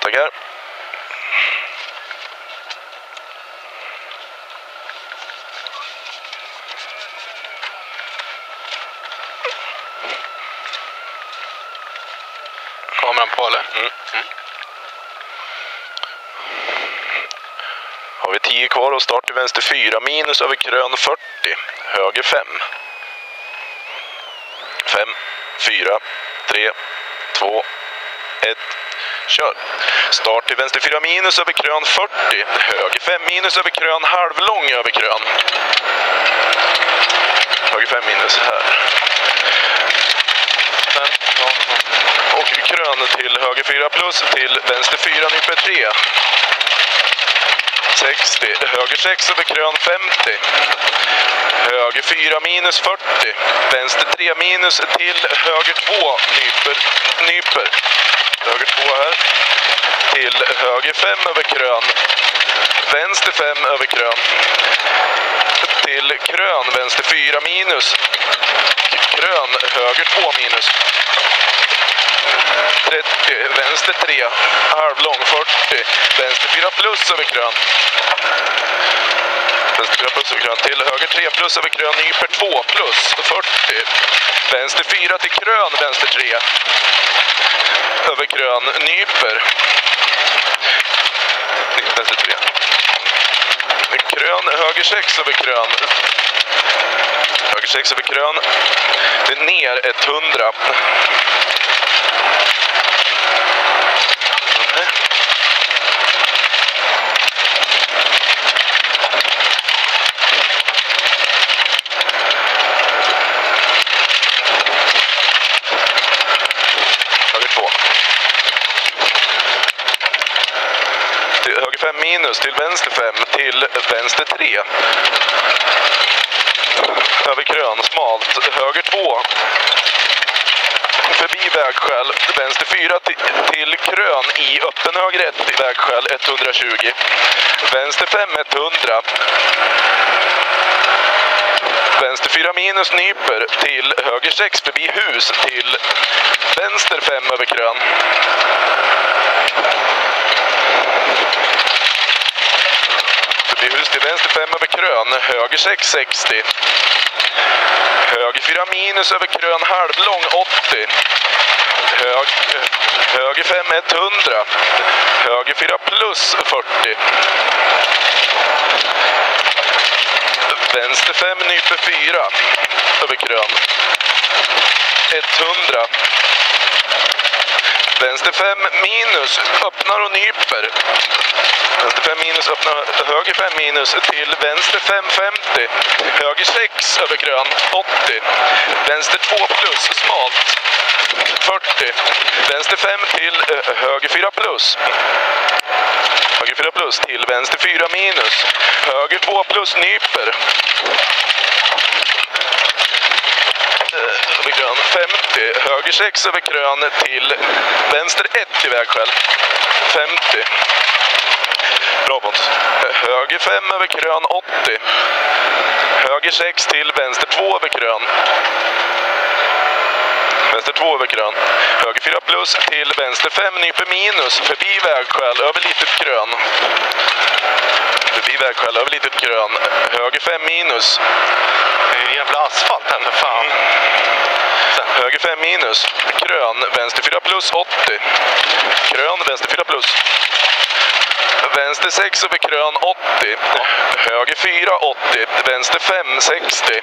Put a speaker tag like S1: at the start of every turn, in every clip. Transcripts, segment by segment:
S1: Tackar.
S2: Kameran på eller?
S1: Har vi 10 kvar och start till vänster 4 minus över krön 40. Höger 5. 5, 4, 3, 2, 1. Kör. Start till vänster 4 minus över krön 40. Höger 5 minus över krön halvlång över krön. Höger 5 minus här. Och krön till höger 4 plus till vänster 4 nyper 3. 60. Höger 6 över krön 50. Höger 4 minus 40. Vänster 3 minus till höger 2 nyper. Höger 2 här. Till höger 5 över krön. Vänster 5 över krön. Till krön vänster 4 minus. Krön höger 2 minus. 30, vänster 3, halvlång 40, vänster 4 plus över krön. Vänster 4 plus över krön till höger 3 plus över krön, nyper 2 plus 40. Vänster 4 till krön, vänster 3. Över krön, nyper. Vänster 3. Krön, höger 6 över krön. Höger 6 över krön. Det är ner 100. Höger 2. Till höger 5 minus, till vänster 5, till vänster 3. Över krön, smalt, höger 2. Förbi vägskäl, vänster 4 till krön i öppen höger 1 i vägskäl 120. Vänster 5 100. Vänster 4 minus nyper till höger 6 förbi hus till vänster 5 över krön. Förbi hus till vänster 5 över krön, höger 6 60. Höger 4 minus över krön halvlång 80. Höger 5 100. Höger 4 plus 40. Vänster 5 nyper 4 över krön. 100. Vänster 5 minus öppnar och nyper. Vänster 5 minus öppnar, höger 5 minus till vänster 5 50. Höger 6 över krön 80. Vänster 2 plus smalt 40. Vänster 5 till höger 4 plus. Höger 4 plus till vänster 4 minus. Höger 2 plus nyper. Över krön 50. Höger 6 över krön till vänster 1 i vägskäl. 50. Bra Pontus. Höger 5 över krön 80. Höger 6 till vänster 2 över krön. Vänster 2 över krön. Höger 4 plus till vänster 5 nyper minus. Förbi vägskäl över litet krön. Förbi vägskäl över litet krön. Höger 5 minus.
S2: Det är ju jävla asfalt här för fan.
S1: Höger 5 minus. Krön. Vänster 4 plus 80. Krön. Vänster 4 plus. Vänster 6 över krön 80. Höger 4 80. Vänster 5 60.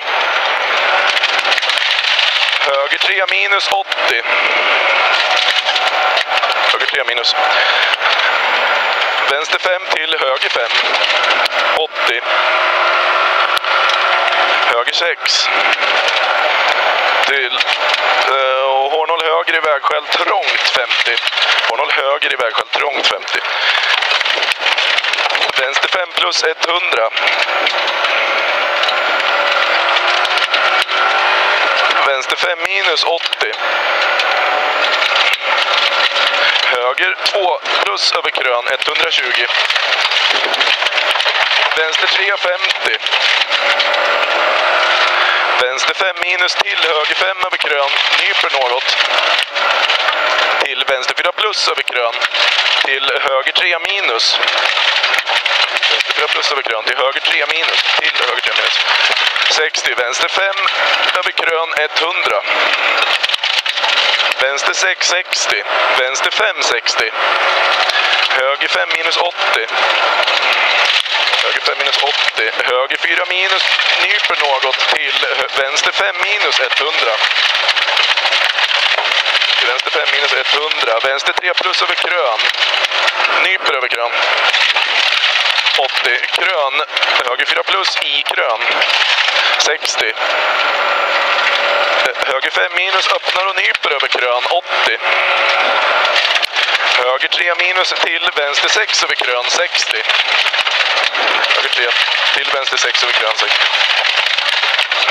S1: Höger 3 minus 80. Höger 3 minus. Vänster 5 till höger 5. 80. Höger 6. Till Hornål höger i vägskäl trångt 50. Hornål höger i vägskäl trångt 50. Vänster 5 plus 100. Vänster 5 minus 80. Höger höger 2 plus över krön 120. Vänster 350. Vänster 5 minus till höger 5 över krön, nyper något. Till vänster 4 plus över krön, till höger 3 minus. Vänster 4 plus över krön, till höger 3 minus, till höger 3 minus. 60, vänster 5 över krön 100. Vänster 6 60, vänster 5 60. Höger 5 minus 80. Höger 5 minus 80. Höger 4 minus, nyper något till vänster 5 minus 100. Till vänster 5 minus 100. Vänster 3 plus över krön. Nyper över krön. 80. Krön. Höger 4 plus i krön. 60. Höger 5 minus öppnar och nyper över krön. 80. Höger 3 minus till vänster 6 över krön. 60. Höger 3 till vänster 6 över krön. 60.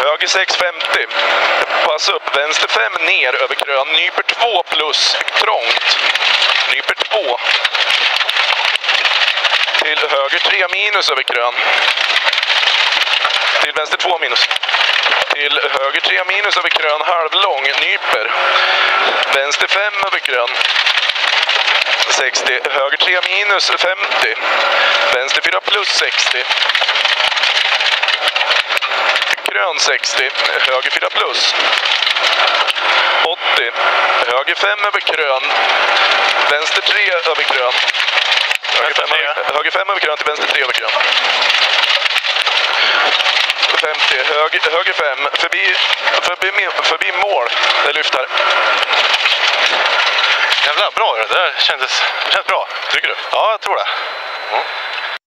S1: Höger 650. Pass upp. Vänster 5 ner över krön. Nyper 2 plus. Trångt. Nyper 2. Till höger 3 minus över krön. Till vänster 2 minus. Till höger 3 minus över krön. Halvlång. Nyper. Vänster 5 över krön. 60. Höger 3 minus 50. Vänster 4 plus 60. Krön 60. Höger 4 plus. 80. Höger 5 över krön. Vänster 3 över krön. Höger 5 över krön till vänster 3 över krön. 50. Höger 5. Förbi mål. Det lyfter.
S2: Jävla bra det där. Känns bra.
S1: Tycker du?
S2: Ja, jag tror det.
S1: Ja.